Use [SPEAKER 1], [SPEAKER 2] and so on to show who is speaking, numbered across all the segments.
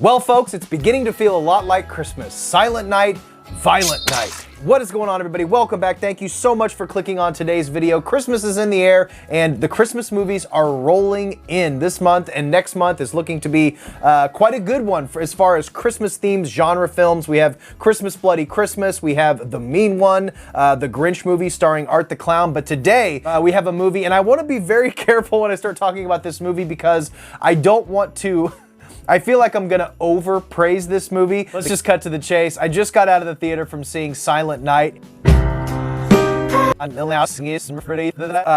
[SPEAKER 1] Well, folks, it's beginning to feel a lot like Christmas. Silent night, violent night. What is going on, everybody? Welcome back. Thank you so much for clicking on today's video. Christmas is in the air, and the Christmas movies are rolling in. This month and next month is looking to be quite a good one as far as Christmas-themed genre films. We have Christmas Bloody Christmas. We have The Mean One, the Grinch movie starring Art the Clown. But today, we have a movie, and I want to be very careful when I start talking about this movie because I don't want to... I feel like I'm gonna overpraise this movie. Let's just cut to the chase. I just got out of the theater from seeing Silent Night.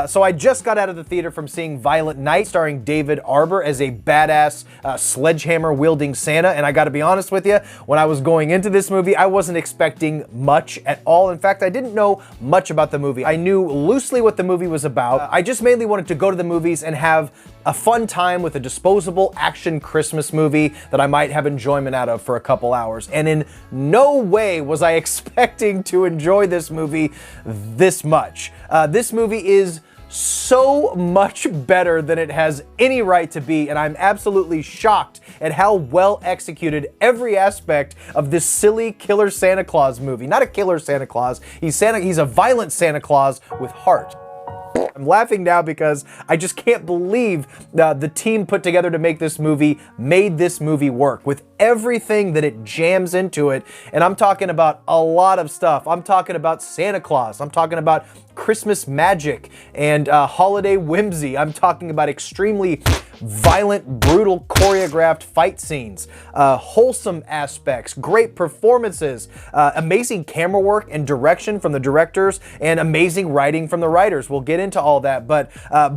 [SPEAKER 1] So I just got out of the theater from seeing Violent Night, starring David Arbor as a badass sledgehammer-wielding Santa, and I gotta be honest with you, when I was going into this movie, I wasn't expecting much at all. In fact, I didn't know much about the movie. I knew loosely what the movie was about. I just mainly wanted to go to the movies and have a fun time with a disposable action Christmas movie that I might have enjoyment out of for a couple hours. And in no way was I expecting to enjoy this movie this much. This movie is so much better than it has any right to be, and I'm absolutely shocked at how well executed every aspect of this silly killer Santa Claus movie. Not a killer Santa Claus, he's a violent Santa Claus with heart. I'm laughing now because I just can't believe the team put together to make this movie made this movie work with everything that it jams into it. And I'm talking about a lot of stuff. I'm talking about Santa Claus. I'm talking about Christmas magic and holiday whimsy. I'm talking about extremely violent, brutal, choreographed fight scenes, wholesome aspects, great performances, amazing camera work and direction from the directors, and amazing writing from the writers. We'll get into all that, but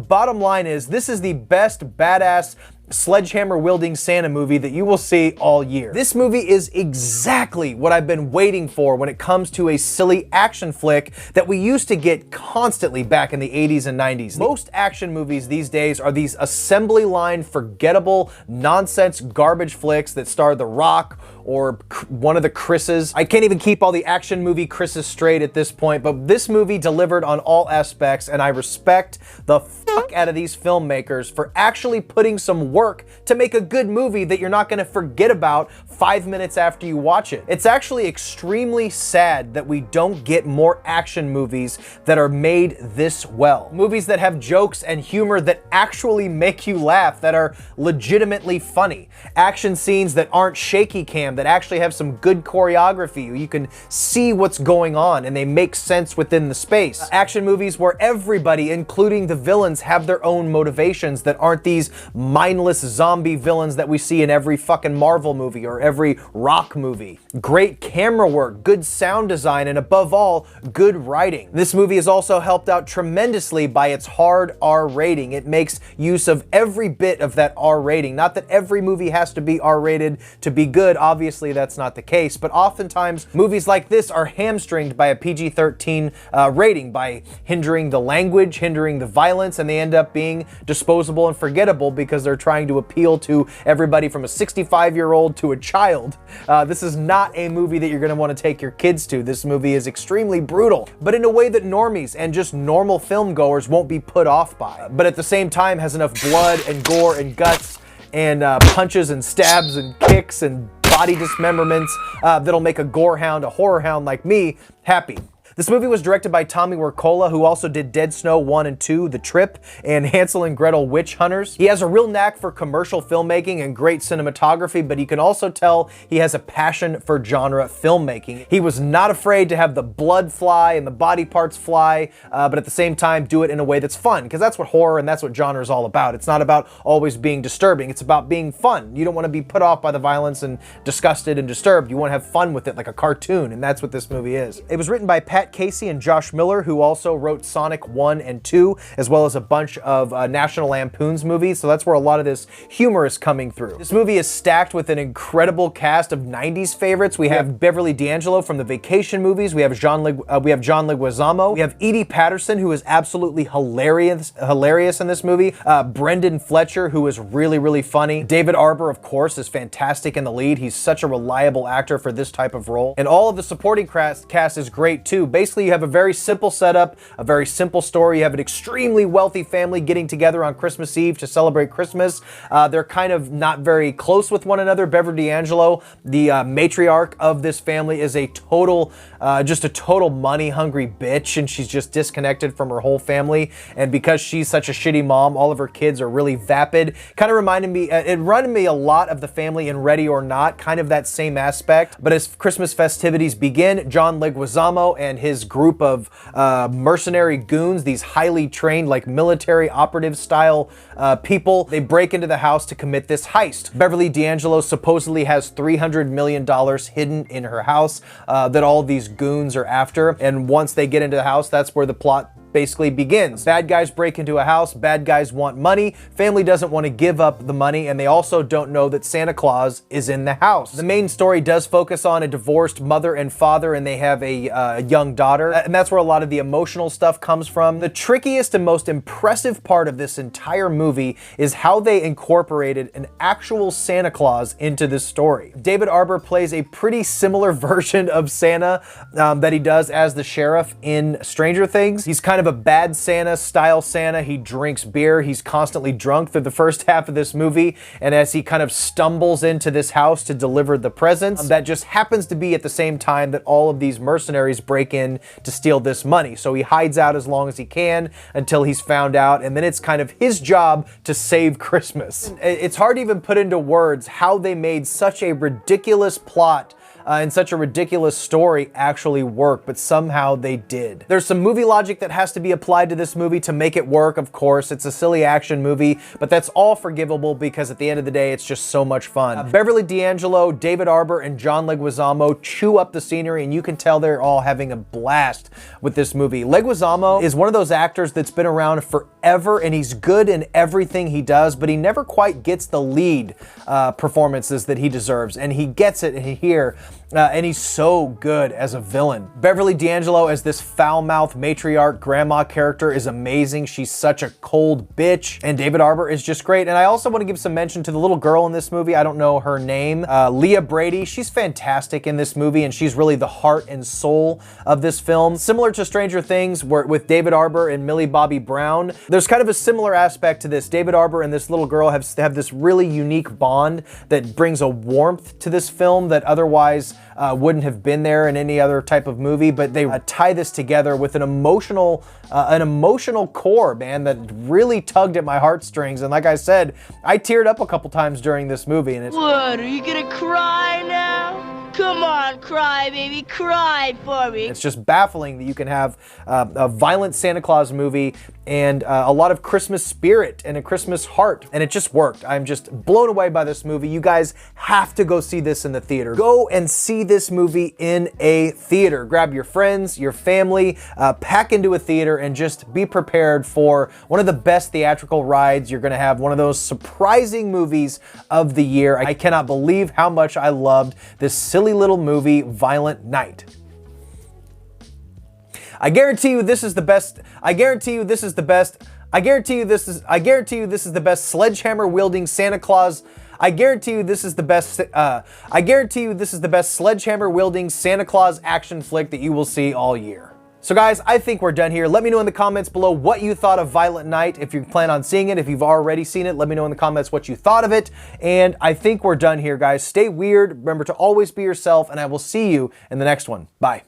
[SPEAKER 1] bottom line is, this is the best badass sledgehammer-wielding Santa movie that you will see all year. This movie is exactly what I've been waiting for when it comes to a silly action flick that we used to get constantly back in the 80s and 90s. Most action movies these days are these assembly line, forgettable, nonsense garbage flicks that star The Rock or one of the Chris's. I can't even keep all the action movie Chris's straight at this point, but this movie delivered on all aspects, and I respect the fuck out of these filmmakers for actually putting some work to make a good movie that you're not gonna forget about 5 minutes after you watch it. It's actually extremely sad that we don't get more action movies that are made this well. Movies that have jokes and humor that actually make you laugh, that are legitimately funny. Action scenes that aren't shaky cam, that actually have some good choreography. You can see what's going on and they make sense within the space. Action movies where everybody, including the villains, have their own motivations that aren't these mindless zombie villains that we see in every fucking Marvel movie or every Rock movie. Great camera work, good sound design, and above all, good writing. This movie is also helped out tremendously by its hard R rating. It makes use of every bit of that R rating. Not that every movie has to be R rated to be good, obviously that's not the case, but oftentimes movies like this are hamstringed by a PG-13 rating by hindering the language, hindering the violence, and they end up being disposable and forgettable because they're trying to appeal to everybody from a 65-year-old to a child. This is not a movie that you're going to want to take your kids to. This movie is extremely brutal, but in a way that normies and just normal film goers won't be put off by. But at the same time has enough blood and gore and guts and punches and stabs and kicks and body dismemberments that'll make a gore hound, a horror hound like me, happy. This movie was directed by Tommy Wirkola, who also did Dead Snow 1 and 2, The Trip, and Hansel and Gretel Witch Hunters. He has a real knack for commercial filmmaking and great cinematography, but you can also tell he has a passion for genre filmmaking. He was not afraid to have the blood fly and the body parts fly, but at the same time do it in a way that's fun, because that's what horror and that's what genre is all about. It's not about always being disturbing, it's about being fun. You don't want to be put off by the violence and disgusted and disturbed. You want to have fun with it like a cartoon, and that's what this movie is. It was written by Pat Casey and Josh Miller, who also wrote Sonic 1 and 2, as well as a bunch of National Lampoon's movies, so that's where a lot of this humor is coming through. This movie is stacked with an incredible cast of 90s favorites. We have Beverly D'Angelo from the Vacation movies, we have John Leguizamo, we have Edie Patterson, who is absolutely hilarious in this movie, Brendan Fletcher, who is really funny, David Arbor, of course, is fantastic in the lead. He's such a reliable actor for this type of role, and all of the supporting cast is great too. basically you have a very simple setup, a very simple story. You have an extremely wealthy family getting together on Christmas Eve to celebrate Christmas. They're kind of not very close with one another. Beverly D'Angelo, the matriarch of this family, is a total, just a total money-hungry bitch, and she's just disconnected from her whole family. And because she's such a shitty mom, all of her kids are really vapid. Kind of reminded me, it reminded me a lot of the family in Ready or Not, kind of that same aspect. But as Christmas festivities begin, John Leguizamo and his group of mercenary goons, these highly trained, like military operative style people, they break into the house to commit this heist. Beverly D'Angelo supposedly has $300 million hidden in her house that all these goons are after. And once they get into the house, that's where the plot basically begins. Bad guys break into a house, bad guys want money, family doesn't want to give up the money, and they also don't know that Santa Claus is in the house. The main story does focus on a divorced mother and father, and they have a young daughter, and that's where a lot of the emotional stuff comes from. The trickiest and most impressive part of this entire movie is how they incorporated an actual Santa Claus into this story. David Arbor plays a pretty similar version of Santa that he does as the sheriff in Stranger Things. He's kind of a bad Santa style Santa. He drinks beer. He's constantly drunk through the first half of this movie. And as he kind of stumbles into this house to deliver the presents, that just happens to be at the same time that all of these mercenaries break in to steal this money. So he hides out as long as he can until he's found out. And then it's kind of his job to save Christmas. It's hard to even put into words how they made such a ridiculous plot and such a ridiculous story actually work, but somehow they did. There's some movie logic that has to be applied to this movie to make it work, of course. It's a silly action movie, but that's all forgivable because at the end of the day, it's just so much fun. Beverly D'Angelo, David Arbor, and John Leguizamo chew up the scenery, and you can tell they're all having a blast with this movie. Leguizamo is one of those actors that's been around forever, and he's good in everything he does, but he never quite gets the lead performances that he deserves, and he gets it here. And he's so good as a villain. Beverly D'Angelo as this foul-mouthed matriarch grandma character is amazing. She's such a cold bitch. And David Arbor is just great. And I also want to give some mention to the little girl in this movie. I don't know her name. Leah Brady. She's fantastic in this movie, and she's really the heart and soul of this film. Similar to Stranger Things, where with David Arbor and Millie Bobby Brown, there's kind of a similar aspect to this. David Arbor and this little girl have this really unique bond that brings a warmth to this film that otherwise wouldn't have been there in any other type of movie, but they tie this together with an emotional core, man, that really tugged at my heartstrings. And like I said, I teared up a couple times during this movie. And
[SPEAKER 2] What, are you gonna cry now? Come on, cry, baby, cry for me.
[SPEAKER 1] It's just baffling that you can have a violent Santa Claus movie and a lot of Christmas spirit and a Christmas heart, and it just worked. I'm just blown away by this movie. You guys have to go see this in the theater. Go and see this movie in a theater. Grab your friends, your family, pack into a theater, and just be prepared for one of the best theatrical rides you're gonna have, one of those surprising movies of the year. I cannot believe how much I loved this silly little movie, Violent Night. I guarantee you this is the best. I guarantee you this is the best. I guarantee you this is the best sledgehammer wielding Santa Claus. I guarantee you this is the best. I guarantee you this is the best sledgehammer wielding Santa Claus action flick that you will see all year. So guys, I think we're done here. Let me know in the comments below what you thought of Violent Night. If you plan on seeing it, if you've already seen it, let me know in the comments what you thought of it. And I think we're done here, guys. Stay weird. Remember to always be yourself, and I will see you in the next one. Bye.